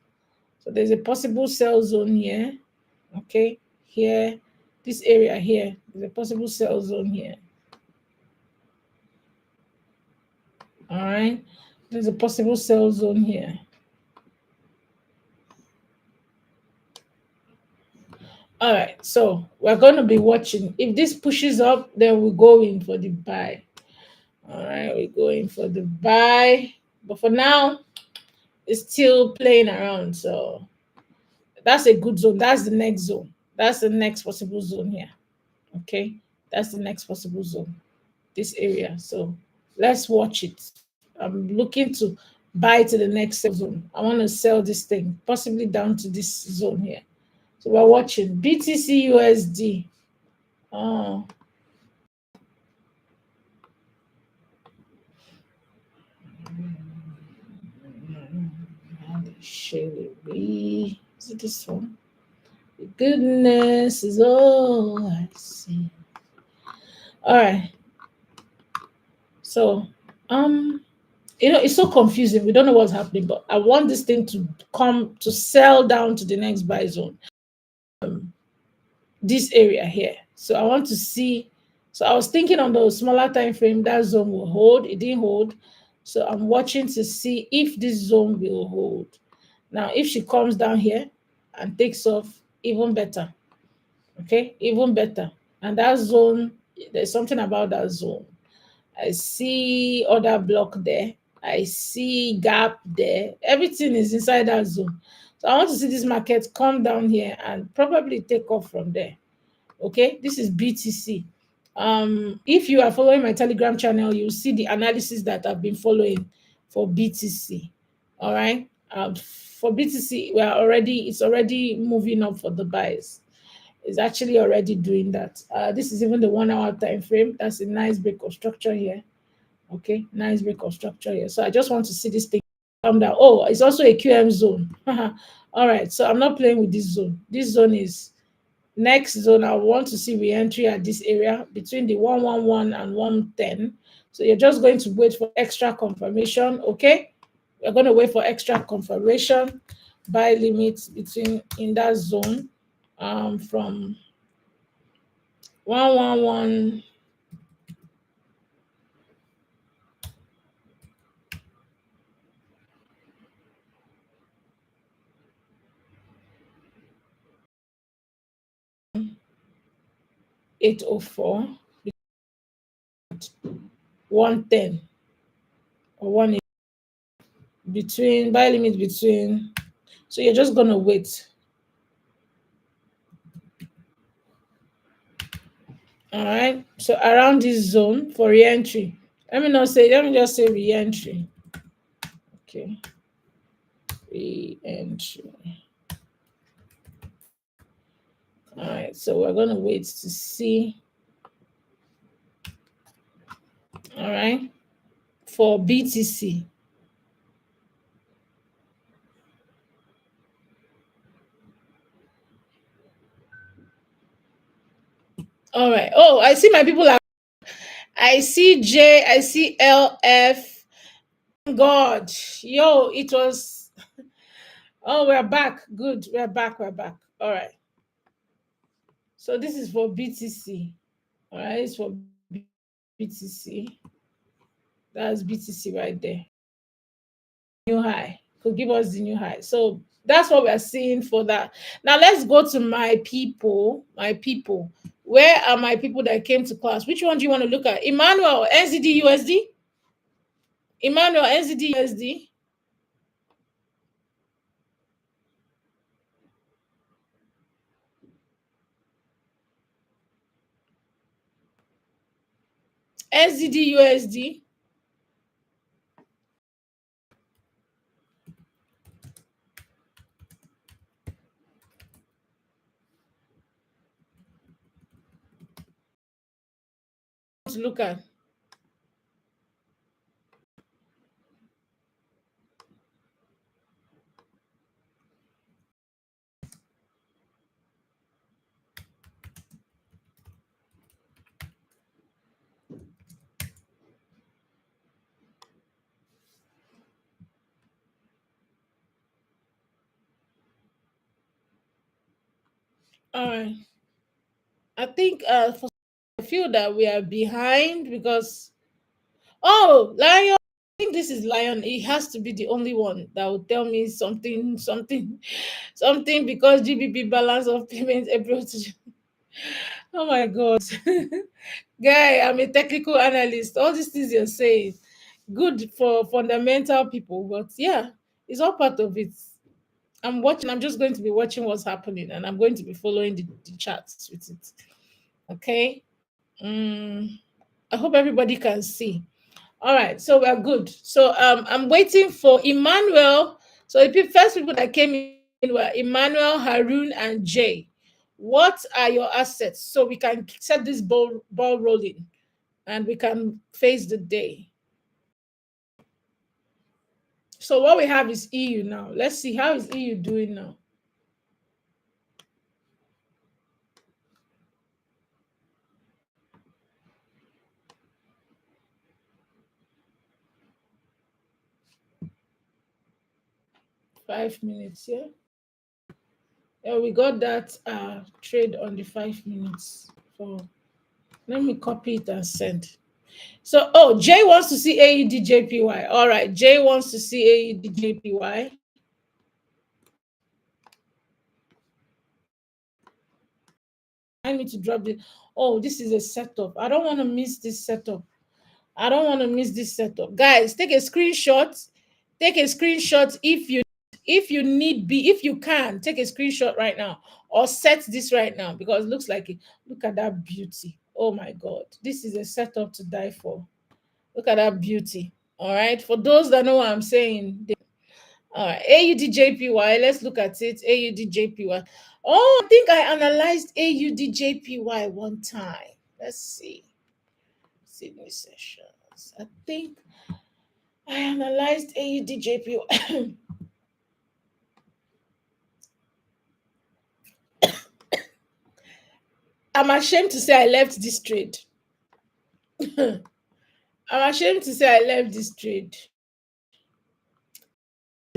So there's a possible sell zone here. Okay, here, this area here, there's a possible sell zone here. All right, there's a possible sell zone here. All right, so we're going to be watching. If this pushes up, then we go in for the buy. All right, we're going for the buy. But for now, it's still playing around. So that's a good zone. That's the next zone. That's the next possible zone here. Okay, that's the next possible zone, this area. So let's watch it. I'm looking to buy to the next zone. I want to sell this thing, possibly down to this zone here. So we're watching BTC USD. Oh, Shelly. Is it this one? The goodness is all I see. All right. So, it's so confusing. We don't know what's happening, but I want this thing to come to sell down to the next buy zone. This area here. So I want to see. So I was thinking on the smaller time frame that zone will hold. It didn't hold. So I'm watching to see if this zone will hold. Now, if she comes down here and takes off, even better. Okay, even better. And that zone There's something about that zone. I see other block there. I see gap there. Everything is inside that zone. So I want to see this market come down here and probably take off from there. Okay, this is BTC. If you are following my Telegram channel, you'll see the analysis that I've been following for BTC. All right. For BTC, it's already moving up for the buys. It's actually already doing that. This is even the 1 hour time frame. That's a nice break of structure here. Okay, nice break of structure here. So I just want to see this thing come down. Oh, it's also a QM zone. All right, so I'm not playing with this zone. This zone is next zone. I want to see re-entry at this area between the 111 and 110. So you're just going to wait for extra confirmation. Okay, we're going to wait for extra confirmation. Buy limits between in that zone from 111. 804, 110 or 1, between buy limit between. So you're just gonna wait. All right. So around this zone for re-entry. Let me just say re-entry. Okay. Re-entry. All right. So we're gonna wait to see. All right. For BTC. All right. Oh, I see my people are. I see J. I see LF. God, yo, it was. Oh, we're back. Good. We're back. We're back. All right. So this is for BTC. All right. It's for BTC. That's BTC right there. New high. Could give us the new high. So that's what we're seeing for that. Now let's go to my people. My people. Where are my people that came to class? Which one do you want to look at? Emmanuel, NZD USD? Emmanuel, NZD USD? NZD USD? To look at. All right. I think for I feel that we are behind because Lion. I think this is Lion. He has to be the only one that will tell me something, something, something because GBP balance of payments April to June. Oh my God, guy, I'm a technical analyst. All these things you're saying, good for fundamental people, but yeah, it's all part of it. I'm watching. I'm just going to be watching what's happening, and I'm going to be following the charts with it. Okay. Mm, I hope everybody can see. All right, so we're good. So I'm waiting for Emmanuel. So the first people that came in were Emmanuel, Harun, and Jay. What are your assets? So we can set this ball rolling and we can face the day. So what we have is EU now. Let's see how is EU doing now. Five minutes, yeah. Yeah, we got that trade on the 5 minutes. So let me copy it and send. So, Jay wants to see AEDJPY. All right, Jay wants to see AEDJPY. me to drop this. Oh, this is a setup. I don't want to miss this setup. I don't want to miss this setup. Guys, take a screenshot. Take a screenshot if you need be if you can take a screenshot right now or set this right now because it looks like it. Look at that beauty. Oh my god. This is a setup to die for. Look at that beauty. All right. For those that know what I'm saying, all right, AUDJPY. Let's look at it. AUDJPY. Oh, I think I analyzed AUDJPY one time. Let's see. Sydney sessions. I think I analyzed AUDJPY. I'm ashamed to say I left this trade. I'm ashamed to say I left this trade.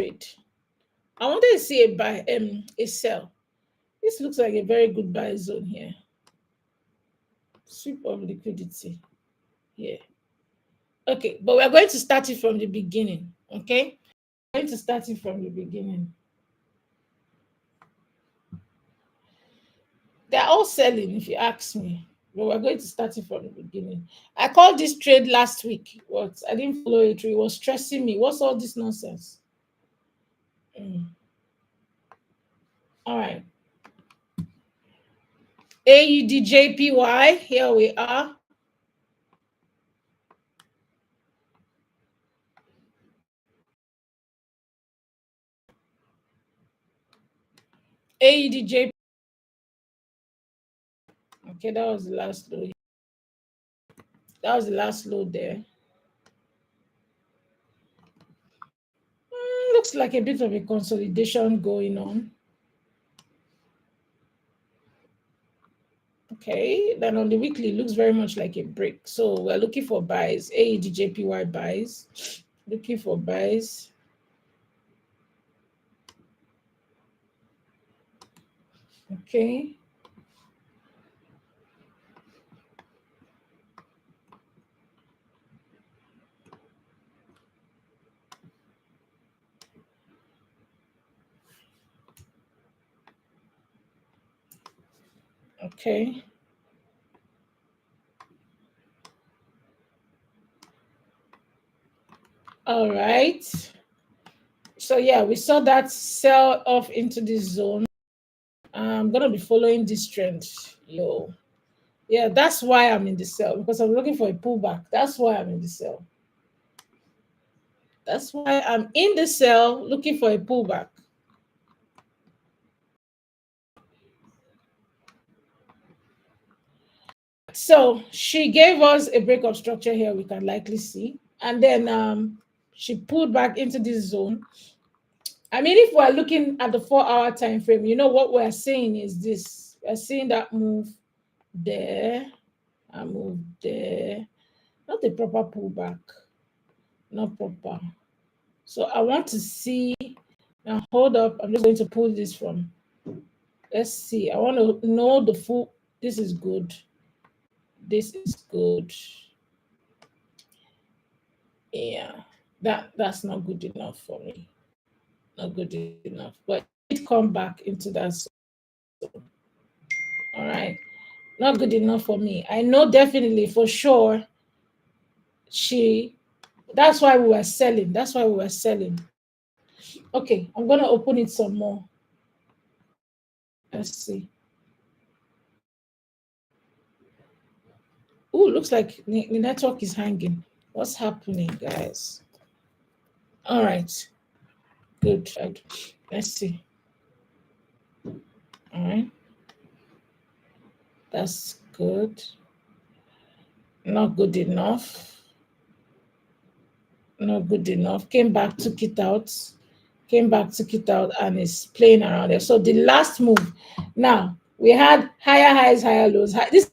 I wanted to see a buy, a sell. This looks like a very good buy zone here. Sweep of liquidity here. Okay, but we're going to start it from the beginning. Okay, we're going to start it from the beginning. They're all selling, if you ask me. But we're going to start it from the beginning. I called this trade last week, but I didn't follow it through. It was stressing me. What's all this nonsense? All right. AUDJPY, here we are. AUDJPY. Okay, that was the last load. That was the last load there. Looks like a bit of a consolidation going on. Okay, then on the weekly, it looks very much like a break. So we're looking for buys, AUDJPY buys, looking for buys. Okay. Okay. All right. So yeah, we saw that sell off into this zone. I'm gonna be following this trend. Yo. Yeah, that's why I'm in the sell because I'm looking for a pullback. That's why I'm in the sell. That's why I'm in the sell looking for a pullback. So she gave us a break of structure here, we can likely see. And then she pulled back into this zone. I mean, if we're looking at the 4-hour time frame, you know what we're seeing is this. We're seeing that move there, I move there. Not a proper pullback. Not proper. So I want to see. Now hold up. I'm just going to pull this from. Let's see. I want to know the full. This is good. This is good. Yeah, that's not good enough for me. Not good enough. But it come back into that zone. All right. Not good enough for me. I know definitely for sure that's why we were selling. That's why we were selling. Okay, I'm gonna open it some more. Let's see. Oh, looks like the network is hanging. What's happening, guys? All right. Good. Let's see. All right. That's good. Not good enough. Not good enough. Came back, took it out. Came back, took it out, and is playing around there. So the last move. Now we had higher highs, higher lows. This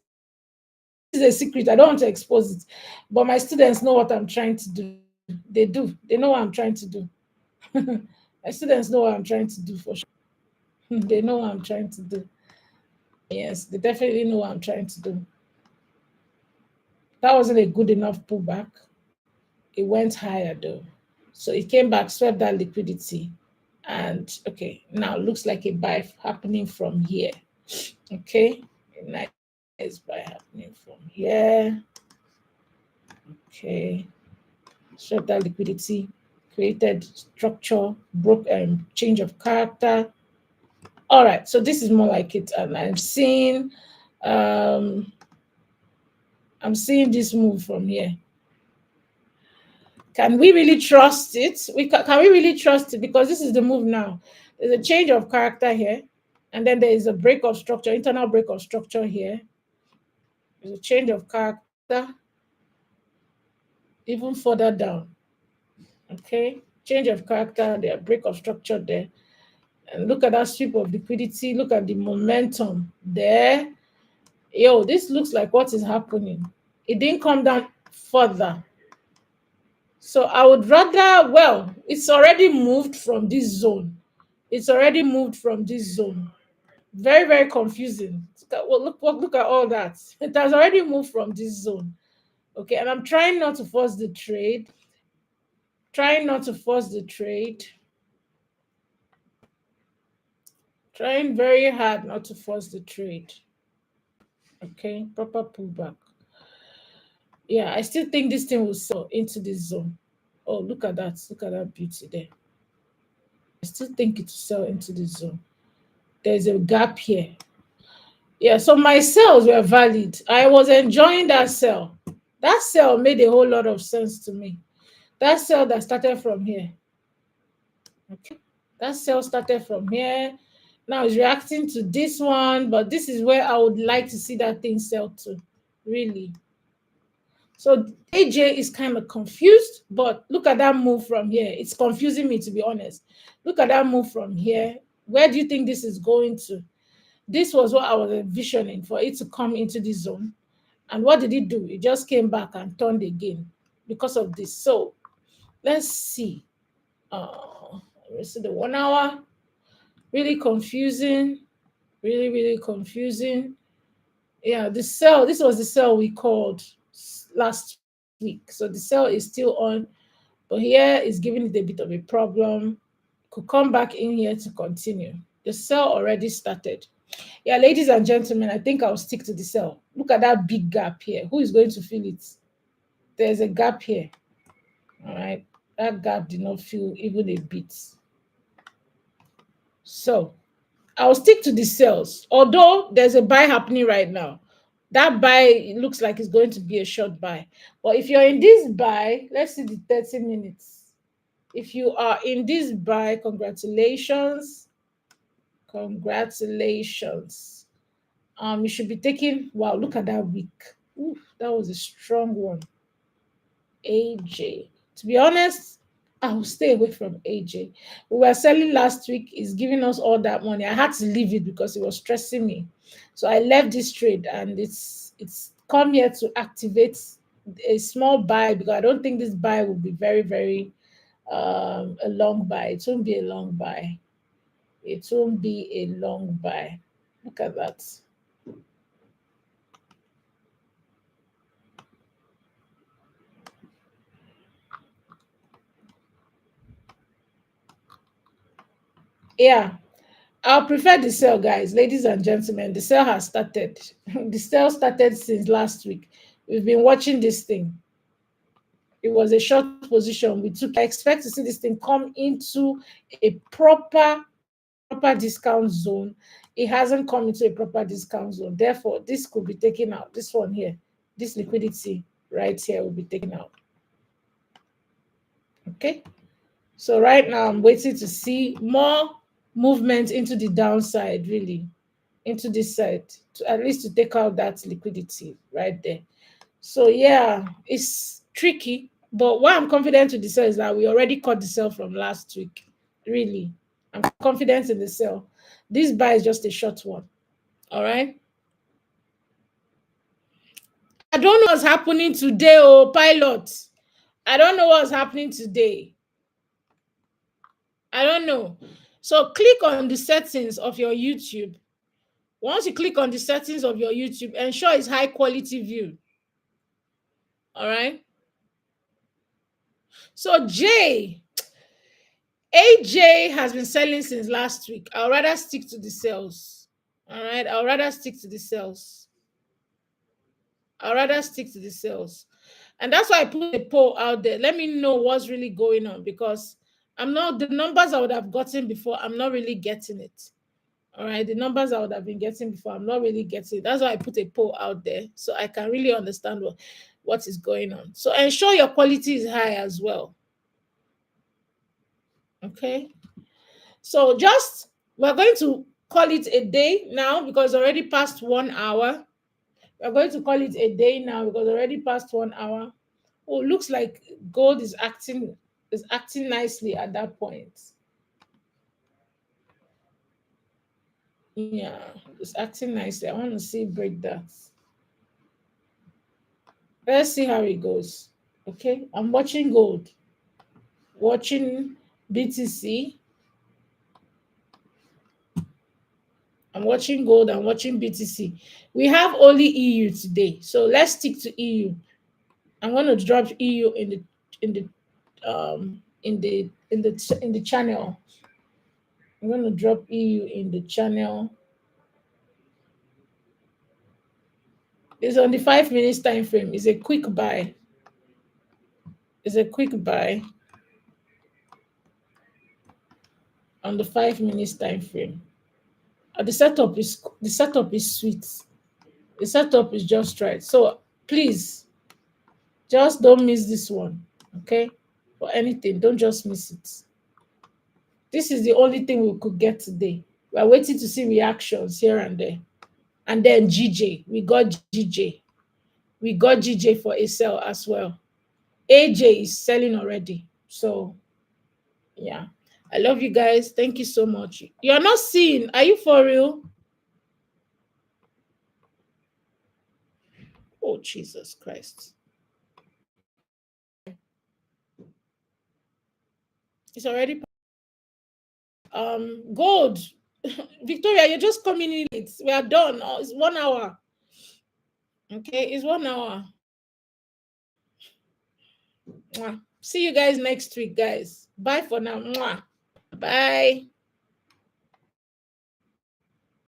is a secret. I don't want to expose it, but my students know what I'm trying to do. They do. They know what I'm trying to do. My students know what I'm trying to do for sure. They know what I'm trying to do. Yes, they definitely know what I'm trying to do. That wasn't a good enough pullback. It went higher though. So it came back, swept that liquidity. And okay, now looks like a buy happening from here. Okay, nice buy happening from here. Okay. Short that liquidity, created structure, broke change of character. All right, so this is more like it, and um I'm seeing this move from here. Can we really trust it? Can we really trust it? Because this is the move now. There's a change of character here, and then there is a break of structure, internal break of structure here. There's a change of character, even further down. Okay, change of character, there, break of structure there. And look at that sweep of liquidity. Look at the momentum there. Yo, this looks like what is happening. It didn't come down further. So I would rather, well, it's already moved from this zone. It's already moved from this zone. Very, very confusing. Look at all that. It has already moved from this zone. Okay, and I'm trying not to force the trade. Trying not to force the trade. Trying very hard not to force the trade. Okay, proper pullback. Yeah, I still think this thing will sell into this zone. Oh, look at that. Look at that beauty there. I still think it will sell into this zone. There's a gap here. Yeah, so my sales were valid. I was enjoying that sell. That sell made a whole lot of sense to me. That sell that started from here. Okay. That sell started from here. Now it's reacting to this one, but this is where I would like to see that thing sell to. Really. So AJ is kind of confused, but look at that move from here. It's confusing me, to be honest. Look at that move from here. Where do you think this is going to? This was what I was envisioning, for it to come into this zone. And what did it do? It just came back and turned again because of this. So let's see. Let's see the 1 hour. Really confusing. Really, really confusing. Yeah, the sell, this was the sell we called last week. So the sell is still on, but here is giving it a bit of a problem. Could come back in here to continue. The sell already started. Yeah, ladies and gentlemen, I think I'll stick to the sell. Look at that big gap here. Who is going to fill it? There's a gap here. All right. That gap did not fill even a bit. So I'll stick to the sells. Although there's a buy happening right now. That buy, it looks like it's going to be a short buy. But if you're in this buy, let's see the 30 minutes. If you are in this buy, congratulations. Congratulations. You should be taking, wow, look at that week. Ooh, that was a strong one. AJ. To be honest, I will stay away from AJ. We were selling last week, is giving us all that money. I had to leave it because it was stressing me. So I left this trade, and it's come here to activate a small buy, because I don't think this buy will be very, very a long buy. It won't be a long buy. It won't be a long buy. Look at that. Yeah, I'll prefer the sale, guys. Ladies and gentlemen, the sale has started. The sale started since last week. We've been watching this thing. It was a short position we took. I expect to see this thing come into a proper discount zone. It hasn't come into a proper discount zone. Therefore, this could be taken out. This one here, this liquidity right here will be taken out. Okay. So right now I'm waiting to see more movement into the downside, really, into this side, to at least to take out that liquidity right there. So yeah, it's tricky, but why I'm confident to the sell is that we already caught the sell from last week. Really, I'm confident in the sell. This buy is just a short one. All right. I don't know what's happening today, oh pilot. I don't know what's happening today. I don't know. So click on the settings of your YouTube. Once you click on the settings of your YouTube, ensure it's high quality view. All right. So AJ has been selling since last week. I'll rather stick to the sales. All right. I'll rather stick to the cells. I'll rather stick to the cells. And that's why I put a poll out there. Let me know what's really going on, because I'm not, the numbers I would have gotten before, I'm not really getting it. All right. The numbers I would have been getting before, I'm not really getting it. That's why I put a poll out there so I can really understand what is going on. So ensure your quality is high as well. Okay. So just, we're going to call it a day now because already past 1 hour. We're going to call it a day now because already past 1 hour. Oh, looks like gold is acting nicely at that point. Yeah, it's acting nicely. I want to see break that. Let's see how it goes. Okay, I'm watching gold, watching BTC. I'm watching gold. I'm watching BTC. We have only EU today, so let's stick to EU. I'm going to drop EU in the channel. I'm going to drop EU in the channel. It's on the 5 minutes time frame. It's a quick buy. It's a quick buy on the 5 minutes time frame. The setup is sweet. The setup is just right. So please, just don't miss this one. Okay? For anything, don't just miss it. This is the only thing we could get today. We're waiting to see reactions here and there. And then GJ. We got GJ. We got GJ for a sell as well. AJ is selling already. So yeah. I love you guys. Thank you so much. You're not seeing. Are you for real? Oh, Jesus Christ. It's already gold. Victoria, you're just coming in late. We are done. Oh, it's 1 hour. Okay, it's 1 hour. Mwah. See you guys next week, guys. Bye for now. Mwah. Bye.